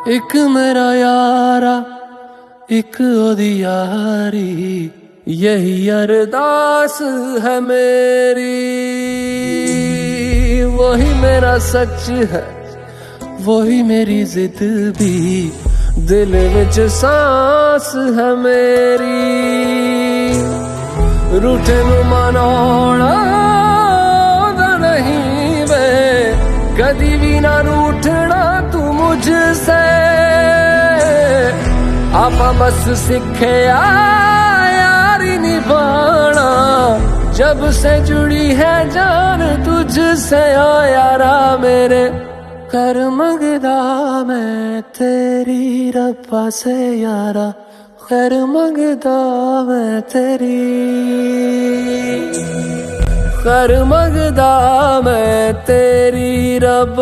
एक मेरा यारा एक ओदी यारी, यही अरदास है मेरी। वही मेरा सच है, वही मेरी जिद भी, दिल विच सांस है मेरी। रूठे नू मनाउणा नहीं वे, कदी भी ना रूठना तू मुझसे। आपा बस सीखे यारी निभाना, जब से जुड़ी है जान तुझसे। ओ यारा मेरे कर मंगदा मैं तेरी रब्बा से यारा, खैर मंगदा मैं तेरी, खैर मंगदा मैं तेरी रब्बा।